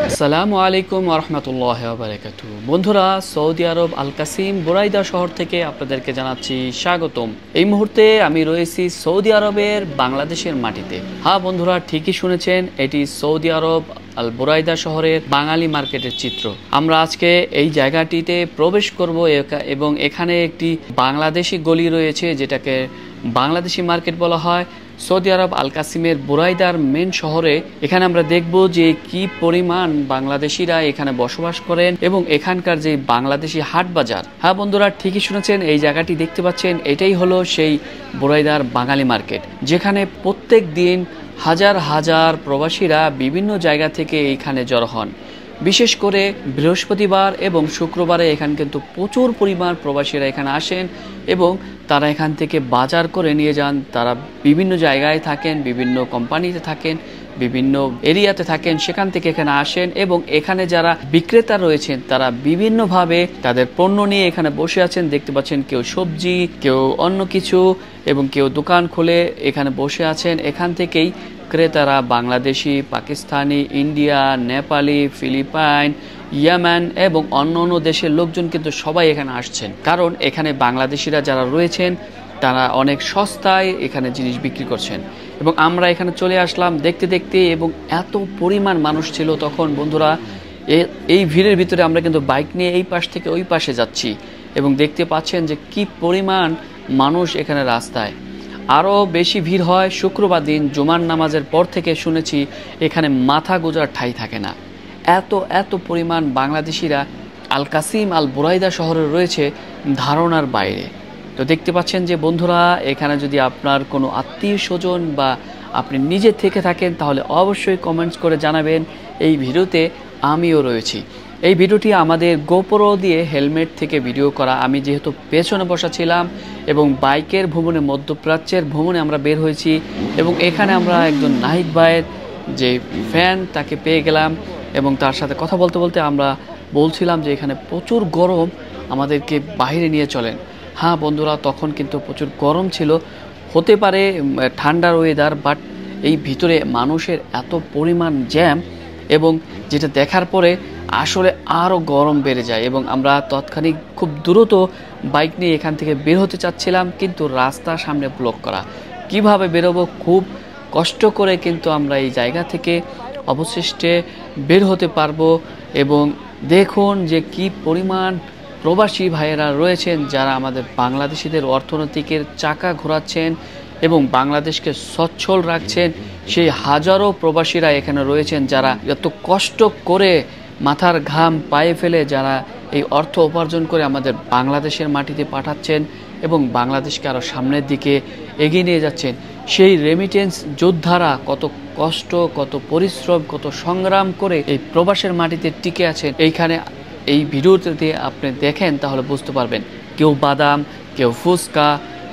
আসসালামু আলাইকুম ওয়া রাহমাতুল্লাহি ওয়া বারাকাতুহু। বন্ধুরা, সৌদি আরব আল কাসিম বুরাইদা শহর থেকে আপনাদেরকে জানাচ্ছি স্বাগতম। এই মুহূর্তে আমি রয়েছি সৌদি আরবের বাংলাদেশের মাটিতে। হ্যাঁ বন্ধুরা, ঠিকই শুনেছেন, এটি সৌদি আরব আল বুরাইদা শহরের বাঙালি মার্কেটের চিত্র। আমরা আজকে এই জায়গাটিতে প্রবেশ করব এবং এখানে একটি বাংলাদেশি গলি রয়েছে, যেটাকে বাংলাদেশি মার্কেট বলা হয়। সৌদি আরব আল কাসিমের বুরাইদার মেন শহরে এখানে আমরা দেখব যে কি পরিমাণ বাংলাদেশিরা এখানে বসবাস করেন এবং এখানকার যে বাংলাদেশি হাট বাজার। হ্যাঁ বন্ধুরা, ঠিকই শুনেছেন, এই জায়গাটি দেখতে পাচ্ছেন, এটাই হলো সেই বুরাইদার বাঙালি মার্কেট, যেখানে প্রত্যেক দিন হাজার হাজার প্রবাসীরা বিভিন্ন জায়গা থেকে এইখানে জড়ো হন। বিশেষ করে বৃহস্পতিবার এবং শুক্রবারে এখানে কিন্তু প্রচুর পরিমাণ প্রবাসীরা এখানে আসেন এবং তারা এখান থেকে বাজার করে নিয়ে যান। তারা বিভিন্ন জায়গায় থাকেন, বিভিন্ন কোম্পানিতে থাকেন, বিভিন্ন এরিয়াতে থাকেন, সেখান থেকে এখানে আসেন এবং এখানে যারা বিক্রেতা রয়েছেন তারা বিভিন্নভাবে তাদের পণ্য নিয়ে এখানে বসে আছেন। দেখতে পাচ্ছেন কেউ সবজি, কেউ অন্য কিছু এবং কেউ দোকান খুলে এখানে বসে আছেন। এখান থেকেই ক্রেতারা Bangladeshi, Pakistani, India, Nepali, Philippine, Yemen এবং অন্য অন্য দেশের লোকজন কিন্তু সবাই এখানে আসছেন, কারণ এখানে বাংলাদেশিরা যারা রয়েছেন তারা অনেক সস্তায় এখানে জিনিস বিক্রি করছেন। এবং আমরা এখানে চলে আসলাম দেখতে দেখতে, এবং এত পরিমাণ মানুষ ছিল তখন বন্ধুরা, এই ভিড়ের ভিতরে আমরা কিন্তু বাইক নিয়ে এই পাশ থেকে ওই পাশে যাচ্ছি এবং দেখতে পাচ্ছেন যে কি পরিমাণ মানুষ এখানে রাস্তায়। আরও বেশি ভিড় হয় শুক্রবার দিন জুমার নামাজের পর থেকে, শুনেছি এখানে মাথা গোজার ঠাঁই থাকে না। এত পরিমাণ বাংলাদেশিরা আল কাসিম আল বুরাইদা শহরে রয়েছে ধারণার বাইরে। তো দেখতে পাচ্ছেন যে বন্ধুরা, এখানে যদি আপনার কোনো আত্মীয় স্বজন বা আপনি নিজে থেকে থাকেন তাহলে অবশ্যই কমেন্টস করে জানাবেন। এই ভিডিওতে আমিও রয়েছি। এই ভিডিওটি আমাদের গোপ্রো দিয়ে হেলমেট থেকে ভিডিও করা। আমি যেহেতু পেছনে বসা ছিলাম এবং বাইকের ভ্রমণে, মধ্যপ্রাচ্যের ভ্রমণে আমরা বের হয়েছি এবং এখানে আমরা একজন নাহিদ ভাইয়ের যে ফ্যান তাকে পেয়ে গেলাম এবং তার সাথে কথা বলতে বলতে আমরা বলছিলাম যে এখানে প্রচুর গরম, আমাদেরকে বাইরে নিয়ে চলেন। হ্যাঁ বন্ধুরা, তখন কিন্তু প্রচুর গরম ছিল, হতে পারে ঠান্ডার ওয়েদার, বাট এই ভিতরে মানুষের এত পরিমাণ জ্যাম এবং যেটা দেখার পরে আসলে আরও গরম বেড়ে যায় এবং আমরা তৎক্ষণিক খুব দ্রুত বাইক নিয়ে এখান থেকে বের হতে চাচ্ছিলাম, কিন্তু রাস্তার সামনে ব্লক করা। কিভাবে বেরোবো, খুব কষ্ট করে কিন্তু আমরা এই জায়গা থেকে অবশিষ্টে বের হতে পারবো। এবং দেখুন যে কি পরিমাণ প্রবাসী ভাইয়েরা রয়েছেন যারা আমাদের বাংলাদেশিদের অর্থনৈতিকের চাকা ঘোরাচ্ছেন এবং বাংলাদেশকে সচ্ছল রাখছেন। সেই হাজারো প্রবাসীরা এখানে রয়েছেন যারা এত কষ্ট করে মাথার ঘাম পায়ে ফেলে যারা এই অর্থ উপার্জন করে আমাদের বাংলাদেশের মাটিতে পাঠাচ্ছেন এবং বাংলাদেশকে আরও সামনের দিকে এগিয়ে নিয়ে যাচ্ছেন। সেই রেমিটেন্স যোদ্ধারা কত কষ্ট, কত পরিশ্রম, কত সংগ্রাম করে এই প্রবাসের মাটিতে টিকে আছেন। এইখানে এই ভিডিওতে আপনি দেখেন তাহলে বুঝতে পারবেন। কেউ বাদাম, কেউ ফুচকা,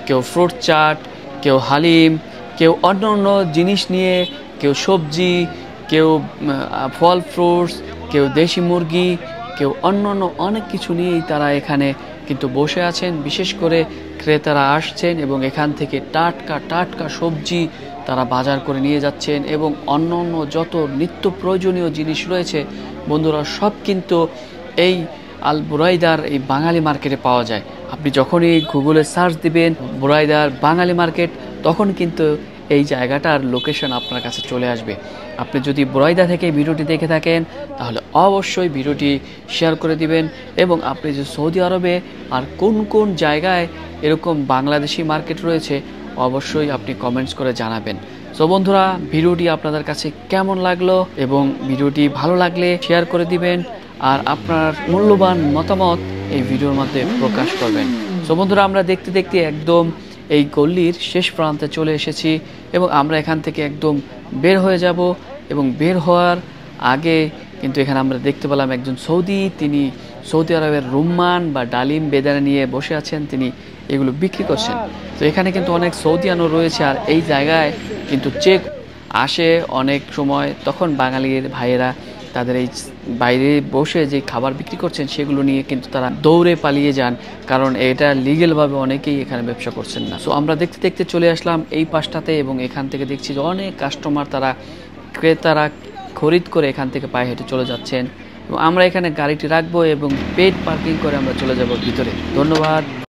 কেউ ফ্রুট চাট, কেউ হালিম, কেউ অন্য অন্য জিনিস নিয়ে, কেউ সবজি, কেউ ফল ফ্রুটস, কেউ দেশি মুরগি, কেউ অন্য অন্য অনেক কিছু নিয়েই তারা এখানে কিন্তু বসে আছেন। বিশেষ করে ক্রেতারা আসছেন এবং এখান থেকে টাটকা টাটকা সবজি তারা বাজার করে নিয়ে যাচ্ছেন এবং অন্য অন্য যত নিত্য প্রয়োজনীয় জিনিস রয়েছে বন্ধুরা, সব কিন্তু এই আল বুরাইদার এই বাঙালি মার্কেটে পাওয়া যায়। আপনি যখনই গুগলে সার্চ দিবেন বুরাইদার বাঙালি মার্কেট, তখন কিন্তু এই জায়গাটার লোকেশন আপনার কাছে চলে আসবে। আপনি যদি বুরাইদা থেকে ভিডিওটি দেখে থাকেন তাহলে অবশ্যই ভিডিওটি শেয়ার করে দিবেন এবং আপনি যে সৌদি আরবে আর কোন কোন জায়গায় এরকম বাংলাদেশি মার্কেট রয়েছে অবশ্যই আপনি কমেন্টস করে জানাবেন। সো বন্ধুরা, ভিডিওটি আপনাদের কাছে কেমন লাগলো এবং ভিডিওটি ভালো লাগলে শেয়ার করে দিবেন আর আপনার মূল্যবান মতামত এই ভিডিওর মধ্যে প্রকাশ করবেন। সো বন্ধুরা, আমরা দেখতে দেখতে একদম এই গল্লির শেষ প্রান্তে চলে এসেছি এবং আমরা এখান থেকে একদম বের হয়ে যাব এবং বের হওয়ার আগে কিন্তু এখানে আমরা দেখতে পেলাম একজন সৌদি, তিনি সৌদি আরবের রুম্মান বা ডালিম বেদানা নিয়ে বসে আছেন, তিনি এগুলো বিক্রি করছেন। তো এখানে কিন্তু অনেক সৌদিয়ানও রয়েছে আর এই জায়গায় কিন্তু চেক আসে অনেক সময়, তখন বাঙালির ভাইয়েরা তাদের এই বাইরে বসে যে খাবার বিক্রি করছেন সেগুলো নিয়ে কিন্তু তারা দৌড়ে পালিয়ে যান, কারণ এটা লিগেলভাবে অনেকেই এখানে ব্যবসা করছেন না। সো আমরা দেখতে দেখতে চলে আসলাম এই পাশটাতে এবং এখান থেকে দেখছি যে অনেক কাস্টমার, তারা ক্রেতারা খরিদ করে এখান থেকে পায়ে হেঁটে চলে যাচ্ছেন এবং আমরা এখানে গাড়িটি রাখবো এবং পেড পার্কিং করে আমরা চলে যাব ভিতরে। ধন্যবাদ।